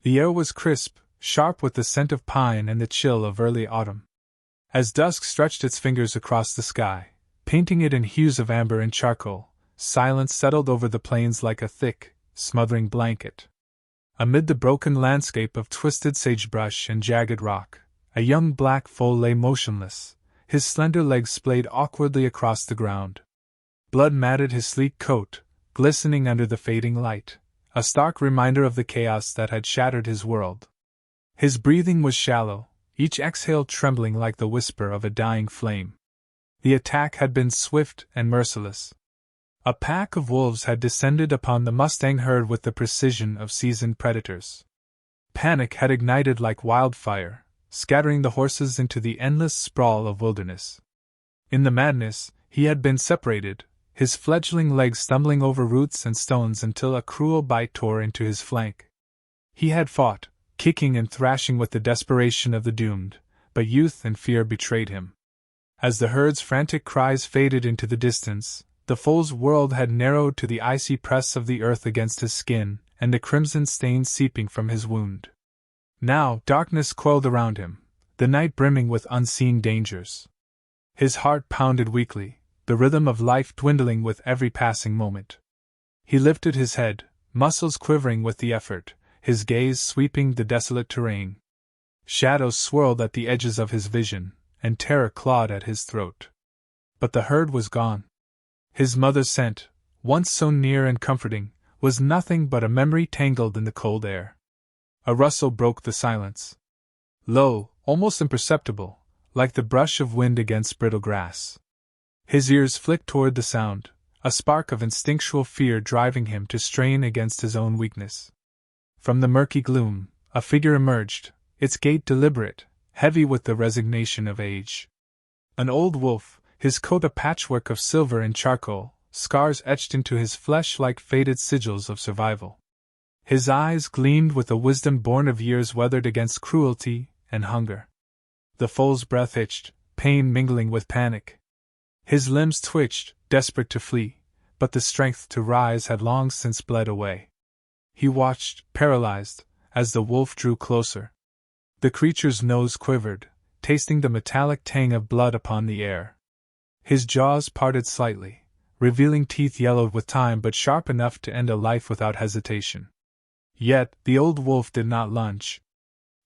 The air was crisp, sharp with the scent of pine and the chill of early autumn. As dusk stretched its fingers across the sky, painting it in hues of amber and charcoal, silence settled over the plains like a thick, smothering blanket. Amid the broken landscape of twisted sagebrush and jagged rock, a young black foal lay motionless, his slender legs splayed awkwardly across the ground. Blood matted his sleek coat, glistening under the fading light, a stark reminder of the chaos that had shattered his world. His breathing was shallow, each exhale trembling like the whisper of a dying flame. The attack had been swift and merciless. A pack of wolves had descended upon the Mustang herd with the precision of seasoned predators. Panic had ignited like wildfire, scattering the horses into the endless sprawl of wilderness. In the madness, he had been separated, his fledgling legs stumbling over roots and stones until a cruel bite tore into his flank. He had fought, kicking and thrashing with the desperation of the doomed, but youth and fear betrayed him. As the herd's frantic cries faded into the distance, the foal's world had narrowed to the icy press of the earth against his skin, and the crimson stain seeping from his wound. Now darkness coiled around him, the night brimming with unseen dangers. His heart pounded weakly, the rhythm of life dwindling with every passing moment. He lifted his head, muscles quivering with the effort, his gaze sweeping the desolate terrain. Shadows swirled at the edges of his vision, and terror clawed at his throat. But the herd was gone. His mother's scent, once so near and comforting, was nothing but a memory tangled in the cold air. A rustle broke the silence. Low, almost imperceptible, like the brush of wind against brittle grass. His ears flicked toward the sound, a spark of instinctual fear driving him to strain against his own weakness. From the murky gloom, a figure emerged, its gait deliberate, heavy with the resignation of age. An old wolf, his coat a patchwork of silver and charcoal, scars etched into his flesh like faded sigils of survival. His eyes gleamed with a wisdom born of years weathered against cruelty and hunger. The foal's breath hitched, pain mingling with panic. His limbs twitched, desperate to flee, but the strength to rise had long since bled away. He watched, paralyzed, as the wolf drew closer. The creature's nose quivered, tasting the metallic tang of blood upon the air. His jaws parted slightly, revealing teeth yellowed with time but sharp enough to end a life without hesitation. Yet, the old wolf did not lunge.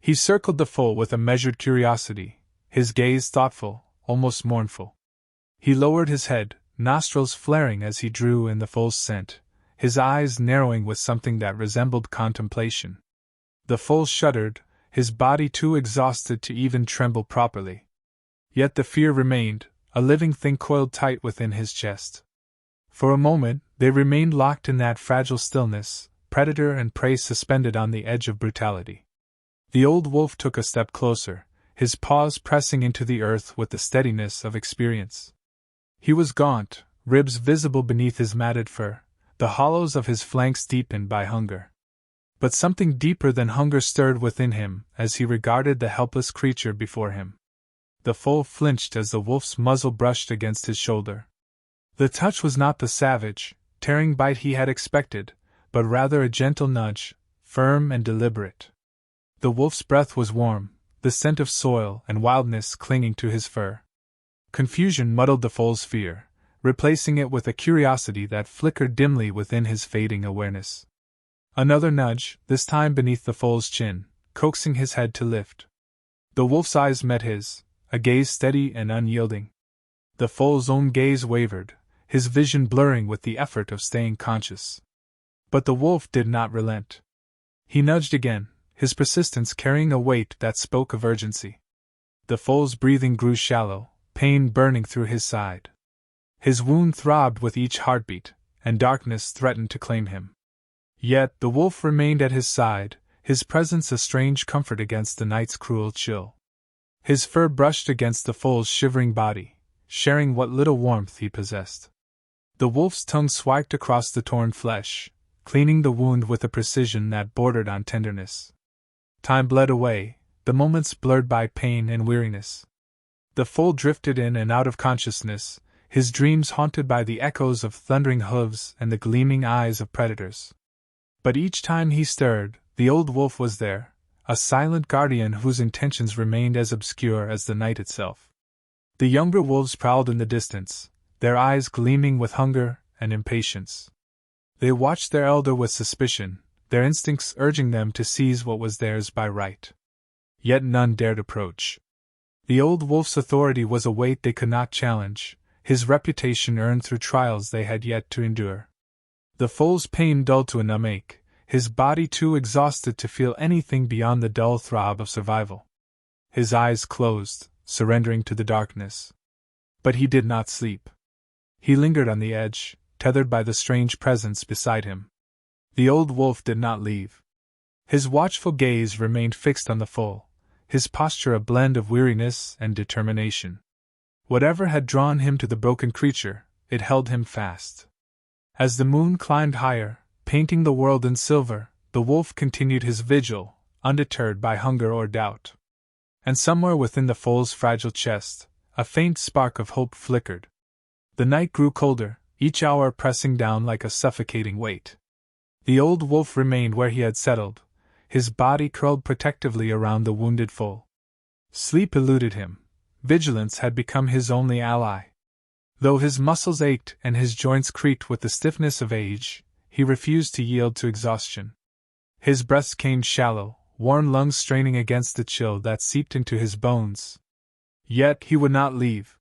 He circled the foal with a measured curiosity, his gaze thoughtful, almost mournful. He lowered his head, nostrils flaring as he drew in the foal's scent, his eyes narrowing with something that resembled contemplation. The foal shuddered, his body too exhausted to even tremble properly. Yet the fear remained, a living thing coiled tight within his chest. For a moment, they remained locked in that fragile stillness, predator and prey suspended on the edge of brutality. The old wolf took a step closer, his paws pressing into the earth with the steadiness of experience. He was gaunt, ribs visible beneath his matted fur, the hollows of his flanks deepened by hunger. But something deeper than hunger stirred within him as he regarded the helpless creature before him. The foal flinched as the wolf's muzzle brushed against his shoulder. The touch was not the savage, tearing bite he had expected, but rather a gentle nudge, firm and deliberate. The wolf's breath was warm, the scent of soil and wildness clinging to his fur. Confusion muddled the foal's fear, replacing it with a curiosity that flickered dimly within his fading awareness. Another nudge, this time beneath the foal's chin, coaxing his head to lift. The wolf's eyes met his, a gaze steady and unyielding. The foal's own gaze wavered, his vision blurring with the effort of staying conscious. But the wolf did not relent. He nudged again, his persistence carrying a weight that spoke of urgency. The foal's breathing grew shallow, pain burning through his side. His wound throbbed with each heartbeat, and darkness threatened to claim him. Yet the wolf remained at his side, his presence a strange comfort against the night's cruel chill. His fur brushed against the foal's shivering body, sharing what little warmth he possessed. The wolf's tongue swiped across the torn flesh, cleaning the wound with a precision that bordered on tenderness. Time bled away, the moments blurred by pain and weariness. The foal drifted in and out of consciousness, his dreams haunted by the echoes of thundering hooves and the gleaming eyes of predators. But each time he stirred, The old wolf was there, a silent guardian whose intentions remained as obscure as the night itself. The younger wolves prowled in the distance, their eyes gleaming with hunger and impatience. They watched their elder with suspicion, their instincts urging them to seize what was theirs by right. Yet none dared approach. The old wolf's authority was a weight they could not challenge, his reputation earned through trials they had yet to endure. The foal's pain dulled to a numb ache, his body too exhausted to feel anything beyond the dull throb of survival. His eyes closed, surrendering to the darkness. But he did not sleep. He lingered on the edge, tethered by the strange presence beside him. The old wolf did not leave. His watchful gaze remained fixed on the foal, his posture a blend of weariness and determination. Whatever had drawn him to the broken creature, it held him fast. As the moon climbed higher, painting the world in silver, the wolf continued his vigil, undeterred by hunger or doubt. And somewhere within the foal's fragile chest, a faint spark of hope flickered. The night grew colder, each hour pressing down like a suffocating weight. The old wolf remained where he had settled, his body curled protectively around the wounded foal. Sleep eluded him. Vigilance had become his only ally. Though his muscles ached and his joints creaked with the stiffness of age, he refused to yield to exhaustion. His breath came shallow, worn lungs straining against the chill that seeped into his bones. Yet he would not leave.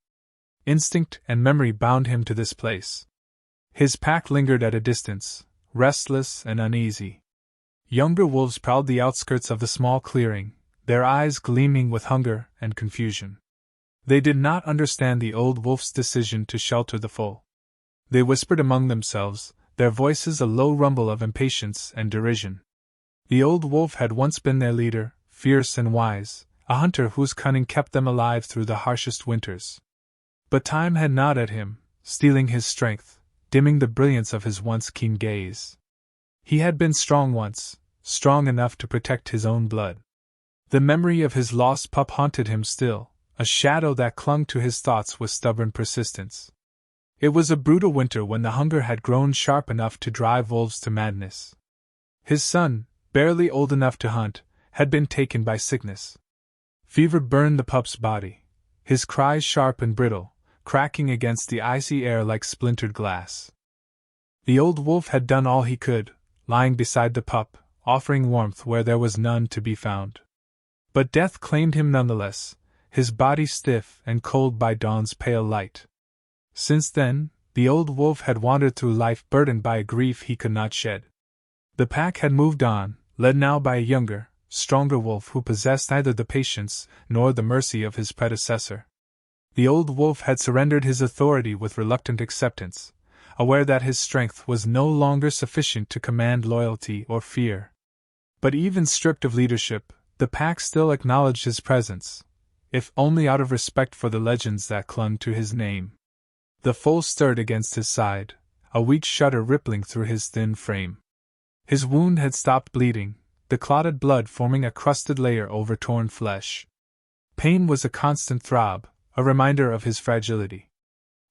Instinct and memory bound him to this place. His pack lingered at a distance, restless and uneasy. Younger wolves prowled the outskirts of the small clearing, their eyes gleaming with hunger and confusion. They did not understand the old wolf's decision to shelter the foal. They whispered among themselves, their voices a low rumble of impatience and derision. The old wolf had once been their leader, fierce and wise, a hunter whose cunning kept them alive through the harshest winters. But time had gnawed at him, stealing his strength, dimming the brilliance of his once keen gaze. He had been strong once, strong enough to protect his own blood. The memory of his lost pup haunted him still, a shadow that clung to his thoughts with stubborn persistence. It was a brutal winter when the hunger had grown sharp enough to drive wolves to madness. His son, barely old enough to hunt, had been taken by sickness. Fever burned the pup's body, his cries sharp and brittle, cracking against the icy air like splintered glass. The old wolf had done all he could, lying beside the pup, offering warmth where there was none to be found. But death claimed him nonetheless, his body stiff and cold by dawn's pale light. Since then, the old wolf had wandered through life burdened by a grief he could not shed. The pack had moved on, led now by a younger, stronger wolf who possessed neither the patience nor the mercy of his predecessor. The old wolf had surrendered his authority with reluctant acceptance, aware that his strength was no longer sufficient to command loyalty or fear. But even stripped of leadership, the pack still acknowledged his presence, if only out of respect for the legends that clung to his name. The foal stirred against his side, a weak shudder rippling through his thin frame. His wound had stopped bleeding, the clotted blood forming a crusted layer over torn flesh. Pain was a constant throb, a reminder of his fragility.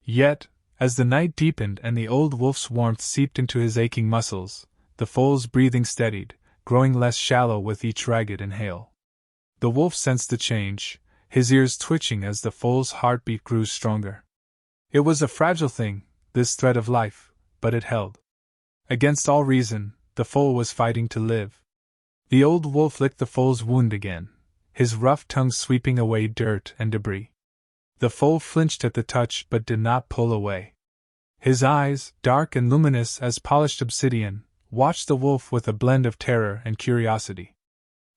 Yet, as the night deepened and the old wolf's warmth seeped into his aching muscles, the foal's breathing steadied, growing less shallow with each ragged inhale. The wolf sensed the change, his ears twitching as the foal's heartbeat grew stronger. It was a fragile thing, this thread of life, but it held. Against all reason, the foal was fighting to live. The old wolf licked the foal's wound again, his rough tongue sweeping away dirt and debris. The foal flinched at the touch but did not pull away. His eyes, dark and luminous as polished obsidian, watched the wolf with a blend of terror and curiosity.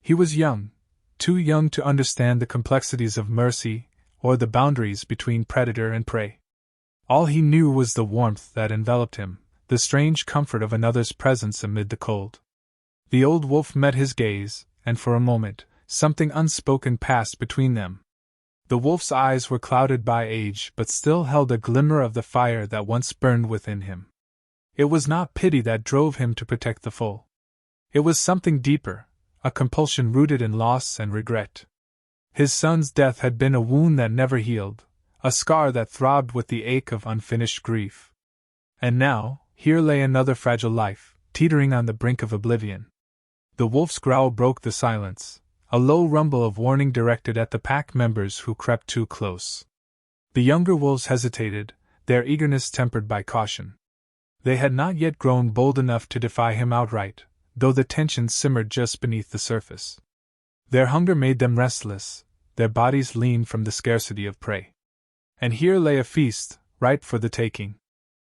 He was young, too young to understand the complexities of mercy or the boundaries between predator and prey. All he knew was the warmth that enveloped him, the strange comfort of another's presence amid the cold. The old wolf met his gaze, and for a moment, something unspoken passed between them. The wolf's eyes were clouded by age but still held a glimmer of the fire that once burned within him. It was not pity that drove him to protect the foal. It was something deeper, a compulsion rooted in loss and regret. His son's death had been a wound that never healed, a scar that throbbed with the ache of unfinished grief. And now, here lay another fragile life, teetering on the brink of oblivion. The wolf's growl broke the silence, a low rumble of warning directed at the pack members who crept too close. The younger wolves hesitated, their eagerness tempered by caution. They had not yet grown bold enough to defy him outright, though the tension simmered just beneath the surface. Their hunger made them restless, their bodies lean from the scarcity of prey. And here lay a feast, ripe for the taking.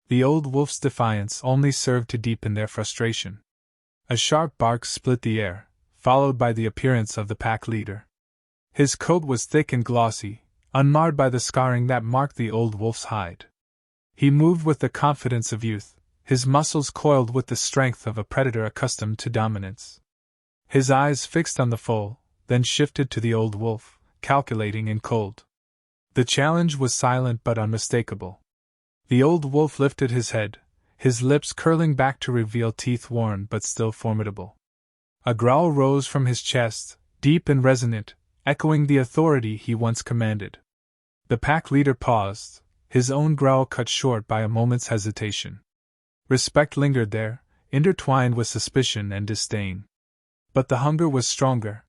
The old wolf's defiance only served to deepen their frustration. A sharp bark split the air, followed by the appearance of the pack leader. His coat was thick and glossy, unmarred by the scarring that marked the old wolf's hide. He moved with the confidence of youth, his muscles coiled with the strength of a predator accustomed to dominance. His eyes fixed on the foal, then shifted to the old wolf, calculating and cold. The challenge was silent but unmistakable. The old wolf lifted his head, his lips curling back to reveal teeth worn but still formidable. A growl rose from his chest, deep and resonant, echoing the authority he once commanded. The pack leader paused, his own growl cut short by a moment's hesitation. Respect lingered there, intertwined with suspicion and disdain. But the hunger was stronger.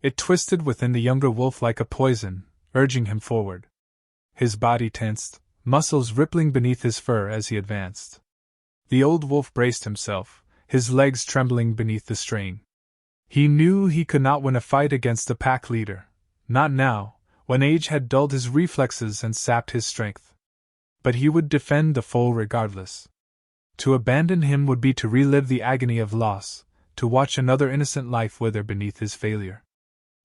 It twisted within the younger wolf like a poison, urging him forward. His body tensed, muscles rippling beneath his fur as he advanced. The old wolf braced himself, his legs trembling beneath the strain. He knew he could not win a fight against the pack leader, not now, when age had dulled his reflexes and sapped his strength. But he would defend the foal regardless. To abandon him would be to relive the agony of loss, to watch another innocent life wither beneath his failure.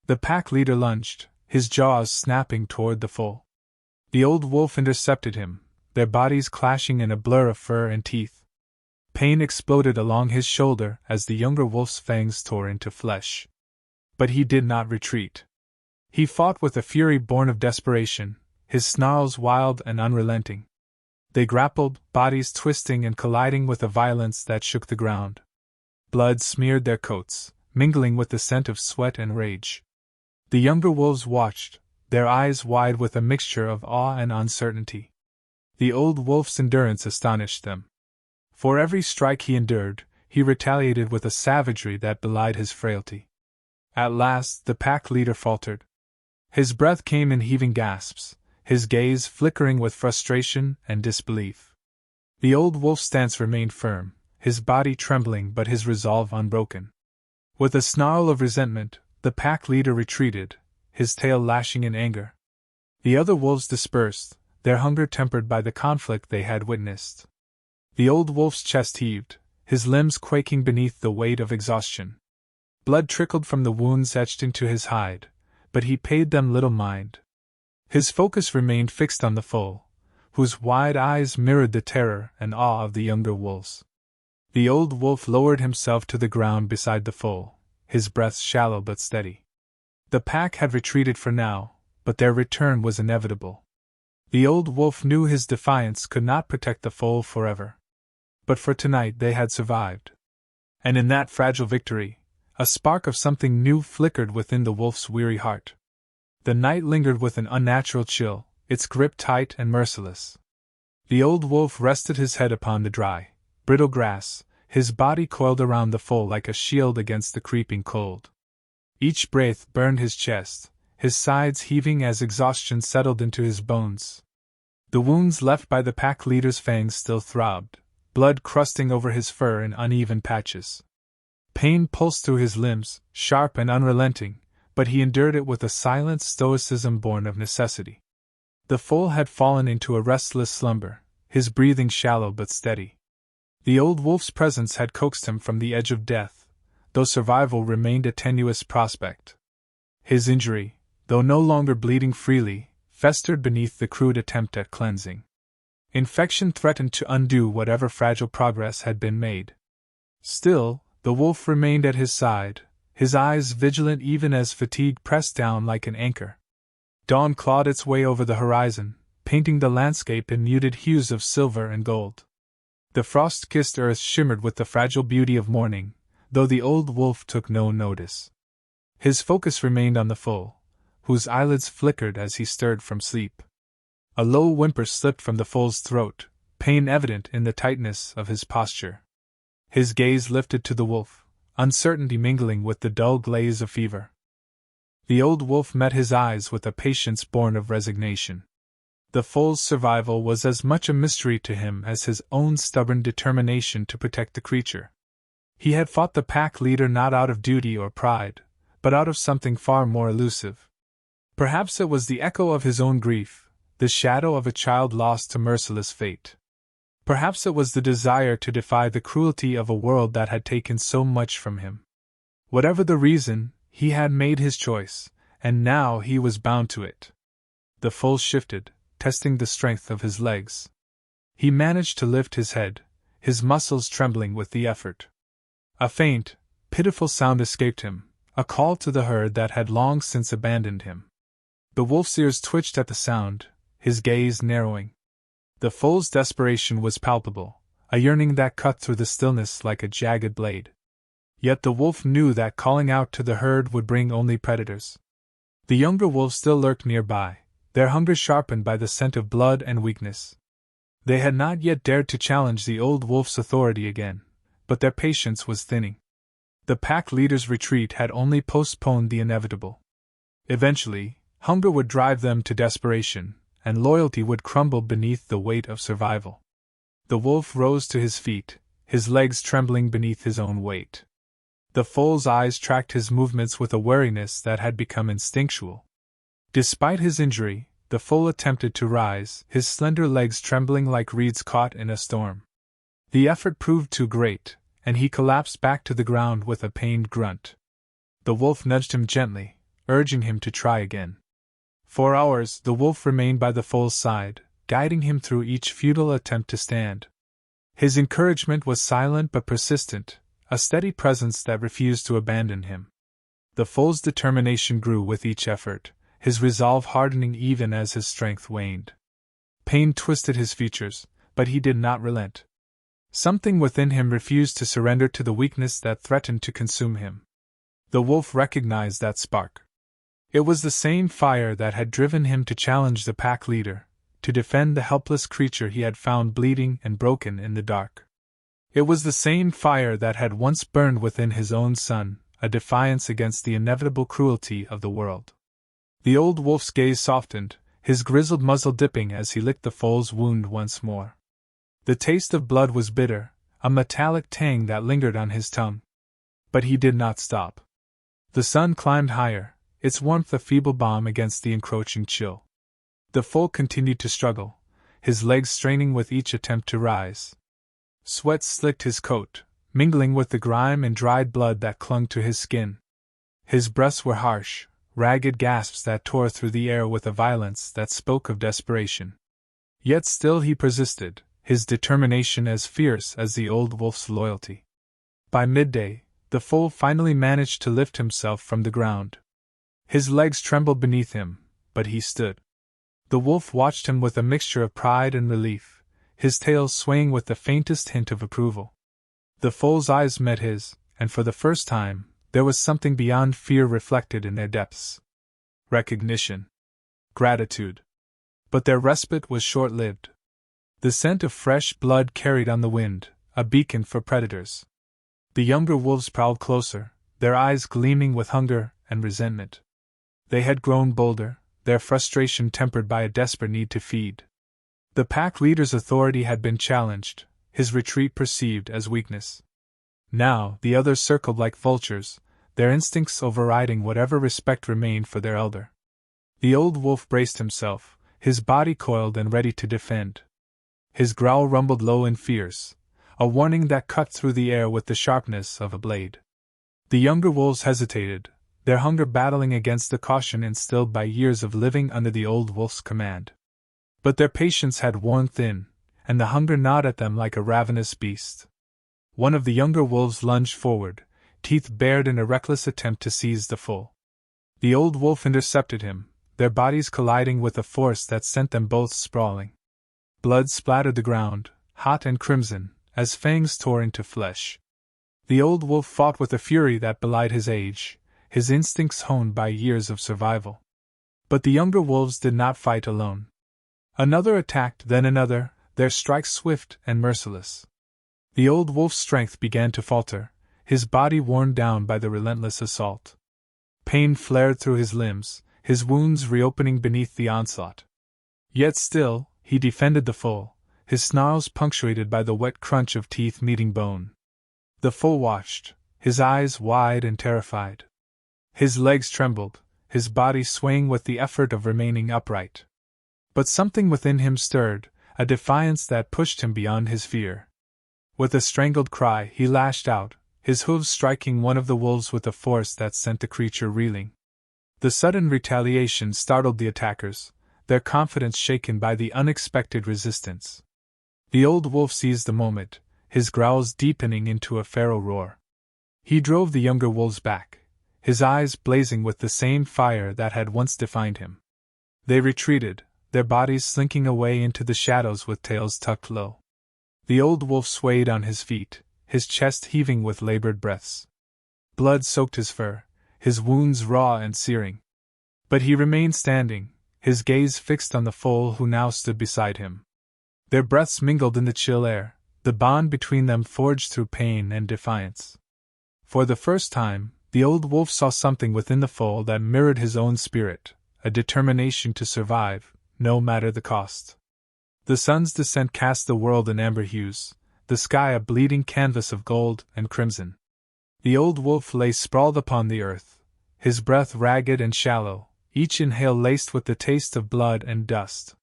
The pack leader lunged, his jaws snapping toward the foal. The old wolf intercepted him, their bodies clashing in a blur of fur and teeth. Pain exploded along his shoulder as the younger wolf's fangs tore into flesh. But he did not retreat. He fought with a fury born of desperation, his snarls wild and unrelenting. They grappled, bodies twisting and colliding with a violence that shook the ground. Blood smeared their coats, mingling with the scent of sweat and rage. The younger wolves watched, their eyes wide with a mixture of awe and uncertainty. The old wolf's endurance astonished them. For every strike he endured, he retaliated with a savagery that belied his frailty. At last, the pack leader faltered. His breath came in heaving gasps, his gaze flickering with frustration and disbelief. The old wolf's stance remained firm, his body trembling but his resolve unbroken. With a snarl of resentment, the pack leader retreated, his tail lashing in anger. The other wolves dispersed, their hunger tempered by the conflict they had witnessed. The old wolf's chest heaved, his limbs quaking beneath the weight of exhaustion. Blood trickled from the wounds etched into his hide, but he paid them little mind. His focus remained fixed on the foal, whose wide eyes mirrored the terror and awe of the younger wolves. The old wolf lowered himself to the ground beside the foal, his breath shallow but steady. The pack had retreated for now, but their return was inevitable. The old wolf knew his defiance could not protect the foal forever. But for tonight they had survived. And in that fragile victory, a spark of something new flickered within the wolf's weary heart. The night lingered with an unnatural chill, its grip tight and merciless. The old wolf rested his head upon the dry, brittle grass, his body coiled around the foal like a shield against the creeping cold. Each breath burned his chest, his sides heaving as exhaustion settled into his bones. The wounds left by the pack leader's fangs still throbbed, blood crusting over his fur in uneven patches. Pain pulsed through his limbs, sharp and unrelenting, but he endured it with a silent stoicism born of necessity. The foal had fallen into a restless slumber, his breathing shallow but steady. The old wolf's presence had coaxed him from the edge of death, though survival remained a tenuous prospect. His injury, though no longer bleeding freely, festered beneath the crude attempt at cleansing. Infection threatened to undo whatever fragile progress had been made. Still, the wolf remained at his side, his eyes vigilant even as fatigue pressed down like an anchor. Dawn clawed its way over the horizon, painting the landscape in muted hues of silver and gold. The frost-kissed earth shimmered with the fragile beauty of morning, though the old wolf took no notice. His focus remained on the foal, whose eyelids flickered as he stirred from sleep. A low whimper slipped from the foal's throat, pain evident in the tightness of his posture. His gaze lifted to the wolf, uncertainty mingling with the dull glaze of fever. The old wolf met his eyes with a patience born of resignation. The foal's survival was as much a mystery to him as his own stubborn determination to protect the creature. He had fought the pack leader not out of duty or pride, but out of something far more elusive. Perhaps it was the echo of his own grief, the shadow of a child lost to merciless fate. Perhaps it was the desire to defy the cruelty of a world that had taken so much from him. Whatever the reason, he had made his choice, and now he was bound to it. The foal shifted, testing the strength of his legs. He managed to lift his head, his muscles trembling with the effort. A faint, pitiful sound escaped him, a call to the herd that had long since abandoned him. The wolf's ears twitched at the sound, his gaze narrowing. The foal's desperation was palpable, a yearning that cut through the stillness like a jagged blade. Yet the wolf knew that calling out to the herd would bring only predators. The younger wolves still lurked nearby, their hunger sharpened by the scent of blood and weakness. They had not yet dared to challenge the old wolf's authority again, but their patience was thinning. The pack leader's retreat had only postponed the inevitable. Eventually, hunger would drive them to desperation, and loyalty would crumble beneath the weight of survival. The wolf rose to his feet, his legs trembling beneath his own weight. The foal's eyes tracked his movements with a wariness that had become instinctual. Despite his injury, the foal attempted to rise, his slender legs trembling like reeds caught in a storm. The effort proved too great, and he collapsed back to the ground with a pained grunt. The wolf nudged him gently, urging him to try again. For hours the wolf remained by the foal's side, guiding him through each futile attempt to stand. His encouragement was silent but persistent, a steady presence that refused to abandon him. The foal's determination grew with each effort, his resolve hardening even as his strength waned. Pain twisted his features, but he did not relent. Something within him refused to surrender to the weakness that threatened to consume him. The wolf recognized that spark. It was the same fire that had driven him to challenge the pack leader, to defend the helpless creature he had found bleeding and broken in the dark. It was the same fire that had once burned within his own son, a defiance against the inevitable cruelty of the world. The old wolf's gaze softened, his grizzled muzzle dipping as he licked the foal's wound once more. The taste of blood was bitter, a metallic tang that lingered on his tongue. But he did not stop. The sun climbed higher, its warmth a feeble balm against the encroaching chill. The foal continued to struggle, his legs straining with each attempt to rise. Sweat slicked his coat, mingling with the grime and dried blood that clung to his skin. His breaths were harsh, ragged gasps that tore through the air with a violence that spoke of desperation. Yet still he persisted, his determination as fierce as the old wolf's loyalty. By midday, the foal finally managed to lift himself from the ground. His legs trembled beneath him, but he stood. The wolf watched him with a mixture of pride and relief, his tail swaying with the faintest hint of approval. The foal's eyes met his, and for the first time, there was something beyond fear reflected in their depths. Recognition. Gratitude. But their respite was short-lived. The scent of fresh blood carried on the wind, a beacon for predators. The younger wolves prowled closer, their eyes gleaming with hunger and resentment. They had grown bolder, their frustration tempered by a desperate need to feed. The pack leader's authority had been challenged, his retreat perceived as weakness. Now the others circled like vultures, their instincts overriding whatever respect remained for their elder. The old wolf braced himself, his body coiled and ready to defend. His growl rumbled low and fierce, a warning that cut through the air with the sharpness of a blade. The younger wolves hesitated, their hunger battling against the caution instilled by years of living under the old wolf's command. But their patience had worn thin, and the hunger gnawed at them like a ravenous beast. One of the younger wolves lunged forward, teeth bared in a reckless attempt to seize the foal. The old wolf intercepted him, their bodies colliding with a force that sent them both sprawling. Blood splattered the ground, hot and crimson, as fangs tore into flesh. The old wolf fought with a fury that belied his age, his instincts honed by years of survival. But the younger wolves did not fight alone. Another attacked, then another, their strikes swift and merciless. The old wolf's strength began to falter, his body worn down by the relentless assault. Pain flared through his limbs, his wounds reopening beneath the onslaught. Yet still, he defended the foal, his snarls punctuated by the wet crunch of teeth meeting bone. The foal watched, his eyes wide and terrified. His legs trembled, his body swaying with the effort of remaining upright. But something within him stirred, a defiance that pushed him beyond his fear. With a strangled cry, he lashed out, his hooves striking one of the wolves with a force that sent the creature reeling. The sudden retaliation startled the attackers, their confidence shaken by the unexpected resistance. The old wolf seized the moment, his growls deepening into a feral roar. He drove the younger wolves back, his eyes blazing with the same fire that had once defined him. They retreated, their bodies slinking away into the shadows with tails tucked low. The old wolf swayed on his feet, his chest heaving with labored breaths. Blood soaked his fur, his wounds raw and searing. But he remained standing, his gaze fixed on the foal who now stood beside him. Their breaths mingled in the chill air, the bond between them forged through pain and defiance. For the first time, the old wolf saw something within the foal that mirrored his own spirit, a determination to survive, no matter the cost. The sun's descent cast the world in amber hues, the sky a bleeding canvas of gold and crimson. The old wolf lay sprawled upon the earth, his breath ragged and shallow, each inhale laced with the taste of blood and dust.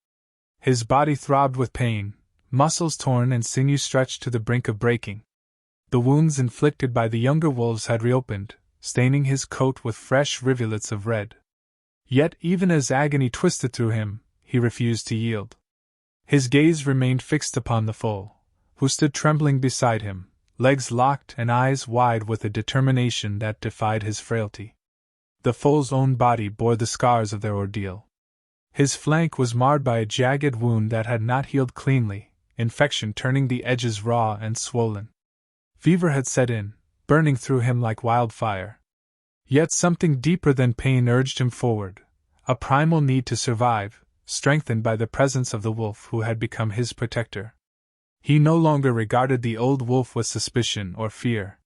His body throbbed with pain, muscles torn and sinews stretched to the brink of breaking. The wounds inflicted by the younger wolves had reopened, staining his coat with fresh rivulets of red. Yet even as agony twisted through him, he refused to yield. His gaze remained fixed upon the foal, who stood trembling beside him, legs locked and eyes wide with a determination that defied his frailty. The foal's own body bore the scars of their ordeal. His flank was marred by a jagged wound that had not healed cleanly, infection turning the edges raw and swollen. Fever had set in, burning through him like wildfire. Yet something deeper than pain urged him forward, a primal need to survive, strengthened by the presence of the wolf who had become his protector. He no longer regarded the old wolf with suspicion or fear.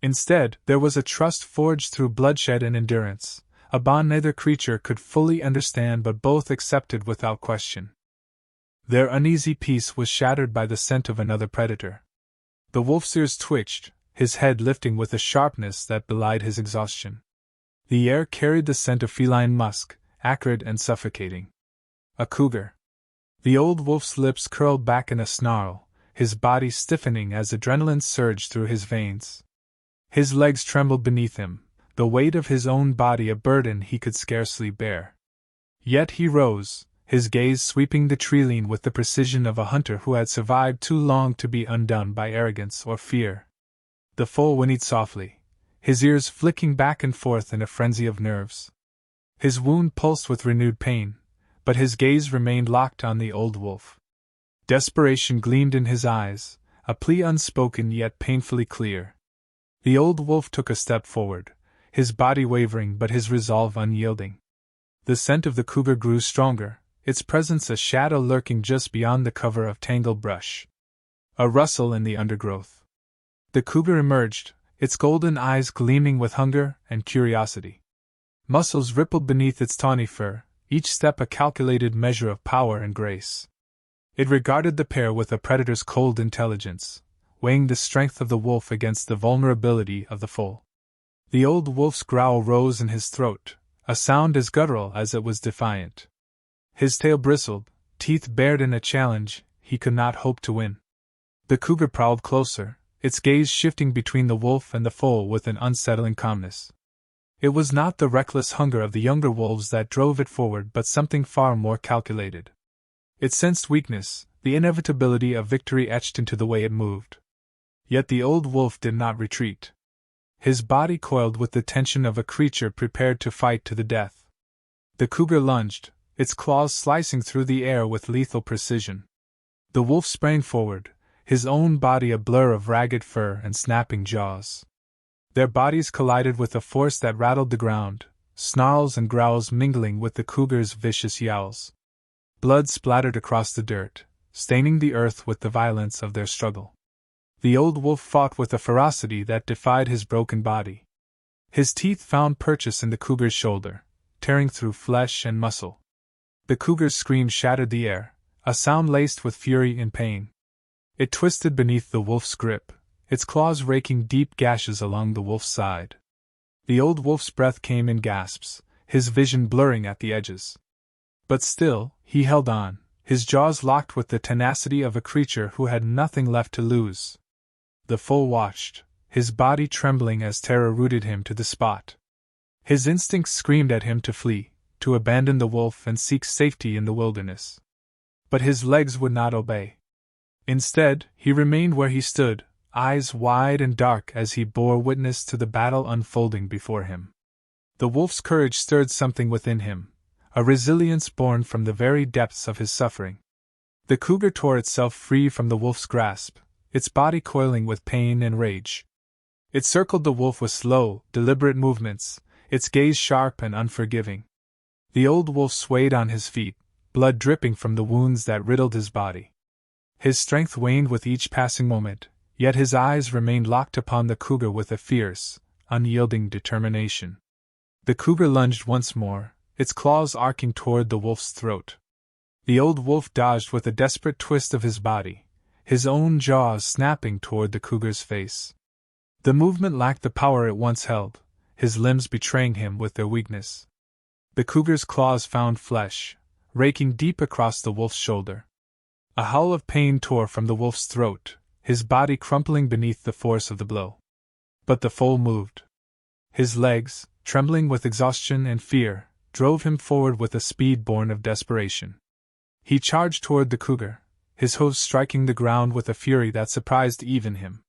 Instead, there was a trust forged through bloodshed and endurance, a bond neither creature could fully understand but both accepted without question. Their uneasy peace was shattered by the scent of another predator. The wolf's ears twitched, his head lifting with a sharpness that belied his exhaustion. The air carried the scent of feline musk, acrid and suffocating. A cougar. The old wolf's lips curled back in a snarl, his body stiffening as adrenaline surged through his veins. His legs trembled beneath him, the weight of his own body a burden he could scarcely bear. Yet he rose, his gaze sweeping the treeline with the precision of a hunter who had survived too long to be undone by arrogance or fear. The foal whinnied softly, his ears flicking back and forth in a frenzy of nerves. His wound pulsed with renewed pain, but his gaze remained locked on the old wolf. Desperation gleamed in his eyes, a plea unspoken yet painfully clear. The old wolf took a step forward, his body wavering but his resolve unyielding. The scent of the cougar grew stronger, its presence a shadow lurking just beyond the cover of tangled brush. A rustle in the undergrowth. The cougar emerged, its golden eyes gleaming with hunger and curiosity. Muscles rippled beneath its tawny fur, each step a calculated measure of power and grace. It regarded the pair with a predator's cold intelligence, weighing the strength of the wolf against the vulnerability of the foal. The old wolf's growl rose in his throat, a sound as guttural as it was defiant. His tail bristled, teeth bared in a challenge he could not hope to win. The cougar prowled closer, its gaze shifting between the wolf and the foal with an unsettling calmness. It was not the reckless hunger of the younger wolves that drove it forward but something far more calculated. It sensed weakness, the inevitability of victory etched into the way it moved. Yet the old wolf did not retreat. His body coiled with the tension of a creature prepared to fight to the death. The cougar lunged, its claws slicing through the air with lethal precision. The wolf sprang forward, his own body a blur of ragged fur and snapping jaws. Their bodies collided with a force that rattled the ground, snarls and growls mingling with the cougar's vicious yowls. Blood splattered across the dirt, staining the earth with the violence of their struggle. The old wolf fought with a ferocity that defied his broken body. His teeth found purchase in the cougar's shoulder, tearing through flesh and muscle. The cougar's scream shattered the air, a sound laced with fury and pain. It twisted beneath the wolf's grip, its claws raking deep gashes along the wolf's side. The old wolf's breath came in gasps, his vision blurring at the edges. But still, he held on, his jaws locked with the tenacity of a creature who had nothing left to lose. The foal watched, his body trembling as terror rooted him to the spot. His instincts screamed at him to flee, to abandon the wolf and seek safety in the wilderness. But his legs would not obey. Instead, he remained where he stood, eyes wide and dark as he bore witness to the battle unfolding before him. The wolf's courage stirred something within him, a resilience born from the very depths of his suffering. The cougar tore itself free from the wolf's grasp, its body coiling with pain and rage. It circled the wolf with slow, deliberate movements, its gaze sharp and unforgiving. The old wolf swayed on his feet, blood dripping from the wounds that riddled his body. His strength waned with each passing moment, yet his eyes remained locked upon the cougar with a fierce, unyielding determination. The cougar lunged once more, its claws arcing toward the wolf's throat. The old wolf dodged with a desperate twist of his body, his own jaws snapping toward the cougar's face. The movement lacked the power it once held, his limbs betraying him with their weakness. The cougar's claws found flesh, raking deep across the wolf's shoulder. A howl of pain tore from the wolf's throat, his body crumpling beneath the force of the blow. But the foal moved. His legs, trembling with exhaustion and fear, drove him forward with a speed born of desperation. He charged toward the cougar, his hooves striking the ground with a fury that surprised even him.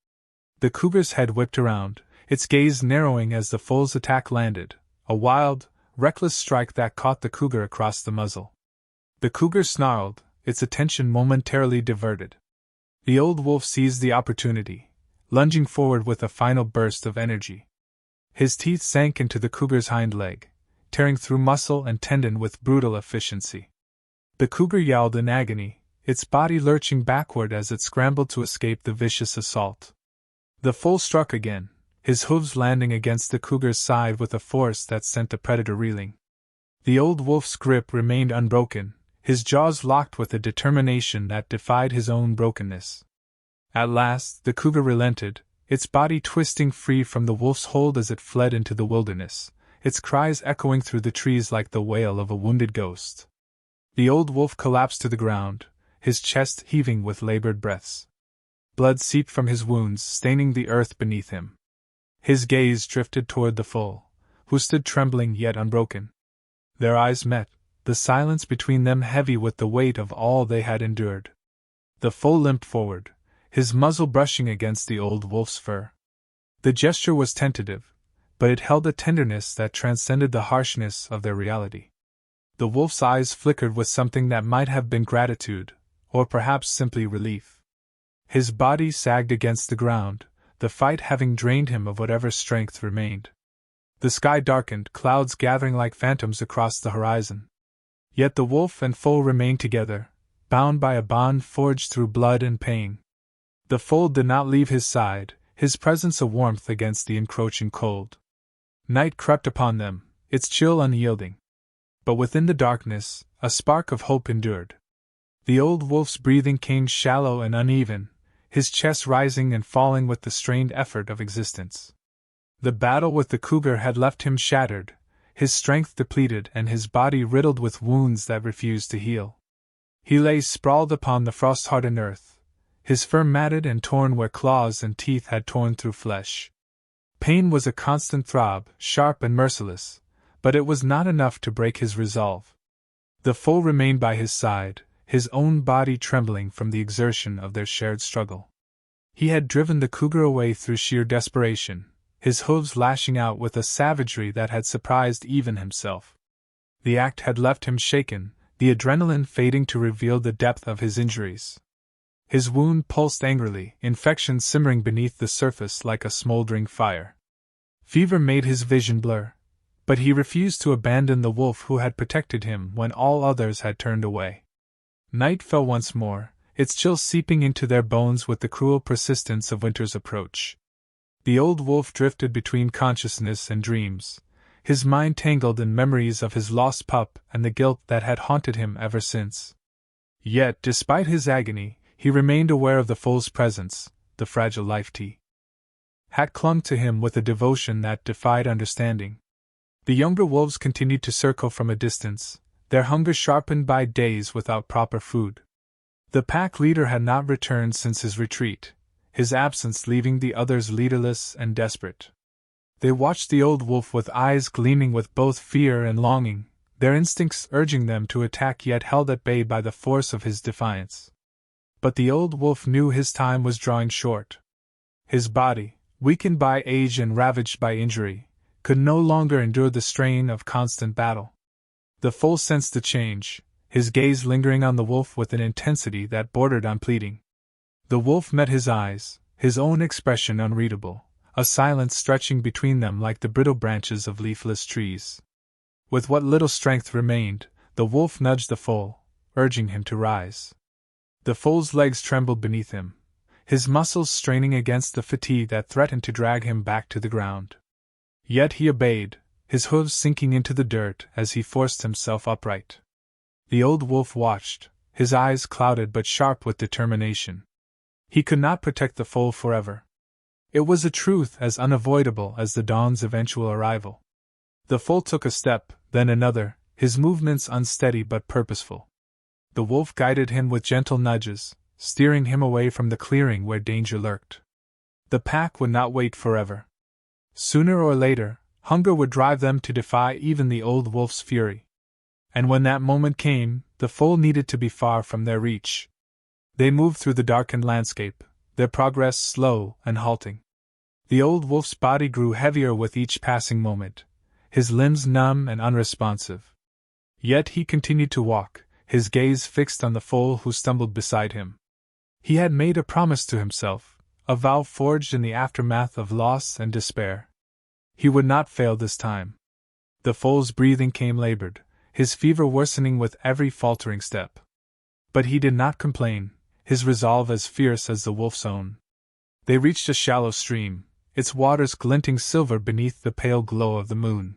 The cougar's head whipped around, its gaze narrowing as the foal's attack landed, a wild, reckless strike that caught the cougar across the muzzle. The cougar snarled, its attention momentarily diverted. The old wolf seized the opportunity, lunging forward with a final burst of energy. His teeth sank into the cougar's hind leg, tearing through muscle and tendon with brutal efficiency. The cougar yowled in agony, its body lurching backward as it scrambled to escape the vicious assault. The foal struck again, his hooves landing against the cougar's side with a force that sent the predator reeling. The old wolf's grip remained unbroken, his jaws locked with a determination that defied his own brokenness. At last, the cougar relented, its body twisting free from the wolf's hold as it fled into the wilderness, its cries echoing through the trees like the wail of a wounded ghost. The old wolf collapsed to the ground, his chest heaving with labored breaths. Blood seeped from his wounds, staining the earth beneath him. His gaze drifted toward the foal, who stood trembling yet unbroken. Their eyes met, the silence between them heavy with the weight of all they had endured. The foal limped forward, his muzzle brushing against the old wolf's fur. The gesture was tentative, but it held a tenderness that transcended the harshness of their reality. The wolf's eyes flickered with something that might have been gratitude, or perhaps simply relief. His body sagged against the ground, the fight having drained him of whatever strength remained. The sky darkened, clouds gathering like phantoms across the horizon. Yet the wolf and foal remained together, bound by a bond forged through blood and pain. The foal did not leave his side, his presence a warmth against the encroaching cold. Night crept upon them, its chill unyielding. But within the darkness, a spark of hope endured. The old wolf's breathing came shallow and uneven, his chest rising and falling with the strained effort of existence. The battle with the cougar had left him shattered, his strength depleted and his body riddled with wounds that refused to heal. He lay sprawled upon the frost-hardened earth, his fur matted and torn where claws and teeth had torn through flesh. Pain was a constant throb, sharp and merciless, but it was not enough to break his resolve. The foal remained by his side, his own body trembling from the exertion of their shared struggle. He had driven the cougar away through sheer desperation, his hooves lashing out with a savagery that had surprised even himself. The act had left him shaken, the adrenaline fading to reveal the depth of his injuries. His wound pulsed angrily, infection simmering beneath the surface like a smoldering fire. Fever made his vision blur, but he refused to abandon the wolf who had protected him when all others had turned away. Night fell once more, its chill seeping into their bones with the cruel persistence of winter's approach. The old wolf drifted between consciousness and dreams, his mind tangled in memories of his lost pup and the guilt that had haunted him ever since. Yet, despite his agony, he remained aware of the foal's presence. The fragile life had clung to him with a devotion that defied understanding. The younger wolves continued to circle from a distance, their hunger sharpened by days without proper food. The pack leader had not returned since his retreat, his absence leaving the others leaderless and desperate. They watched the old wolf with eyes gleaming with both fear and longing, their instincts urging them to attack yet held at bay by the force of his defiance. But the old wolf knew his time was drawing short. His body, weakened by age and ravaged by injury, could no longer endure the strain of constant battle. The foal sensed the change, his gaze lingering on the wolf with an intensity that bordered on pleading. The wolf met his eyes, his own expression unreadable, a silence stretching between them like the brittle branches of leafless trees. With what little strength remained, the wolf nudged the foal, urging him to rise. The foal's legs trembled beneath him, his muscles straining against the fatigue that threatened to drag him back to the ground. Yet he obeyed, his hooves sinking into the dirt as he forced himself upright. The old wolf watched, his eyes clouded but sharp with determination. He could not protect the foal forever. It was a truth as unavoidable as the dawn's eventual arrival. The foal took a step, then another, his movements unsteady but purposeful. The wolf guided him with gentle nudges, steering him away from the clearing where danger lurked. The pack would not wait forever. Sooner or later, hunger would drive them to defy even the old wolf's fury. And when that moment came, the foal needed to be far from their reach. They moved through the darkened landscape, their progress slow and halting. The old wolf's body grew heavier with each passing moment, his limbs numb and unresponsive. Yet he continued to walk, his gaze fixed on the foal who stumbled beside him. He had made a promise to himself, a vow forged in the aftermath of loss and despair. He would not fail this time. The foal's breathing came labored, his fever worsening with every faltering step. But he did not complain, his resolve as fierce as the wolf's own. They reached a shallow stream, its waters glinting silver beneath the pale glow of the moon.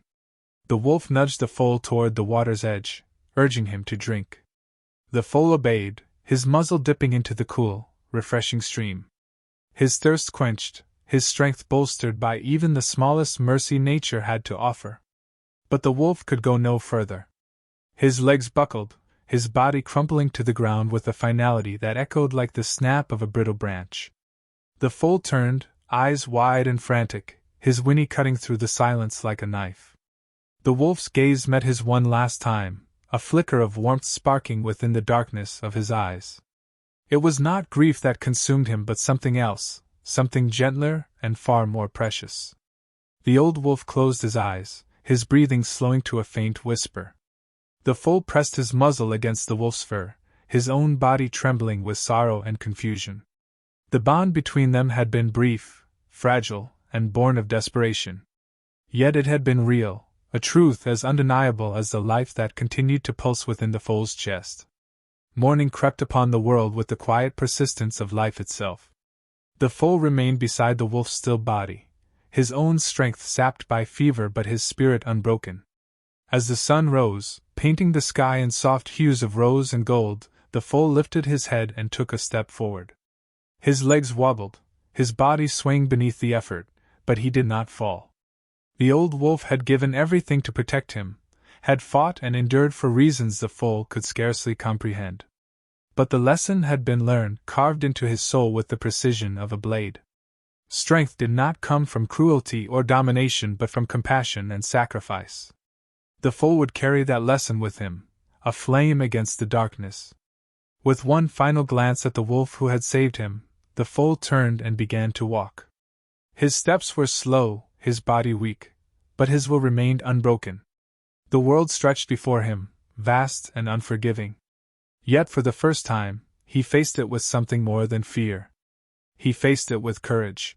The wolf nudged the foal toward the water's edge, urging him to drink. The foal obeyed, his muzzle dipping into the cool, refreshing stream. His thirst quenched, his strength bolstered by even the smallest mercy nature had to offer. But the wolf could go no further. His legs buckled, his body crumpling to the ground with a finality that echoed like the snap of a brittle branch. The foal turned, eyes wide and frantic, his whinny cutting through the silence like a knife. The wolf's gaze met his one last time, a flicker of warmth sparking within the darkness of his eyes. It was not grief that consumed him but something else, something gentler and far more precious. The old wolf closed his eyes, his breathing slowing to a faint whisper. The foal pressed his muzzle against the wolf's fur, his own body trembling with sorrow and confusion. The bond between them had been brief, fragile, and born of desperation. Yet it had been real, a truth as undeniable as the life that continued to pulse within the foal's chest. Morning crept upon the world with the quiet persistence of life itself. The foal remained beside the wolf's still body, his own strength sapped by fever but his spirit unbroken. As the sun rose, painting the sky in soft hues of rose and gold, the foal lifted his head and took a step forward. His legs wobbled, his body swaying beneath the effort, but he did not fall. The old wolf had given everything to protect him, had fought and endured for reasons the foal could scarcely comprehend. But the lesson had been learned, carved into his soul with the precision of a blade. Strength did not come from cruelty or domination but from compassion and sacrifice. The foal would carry that lesson with him, a flame against the darkness. With one final glance at the wolf who had saved him, the foal turned and began to walk. His steps were slow, his body weak, but his will remained unbroken. The world stretched before him, vast and unforgiving. Yet for the first time, he faced it with something more than fear. He faced it with courage.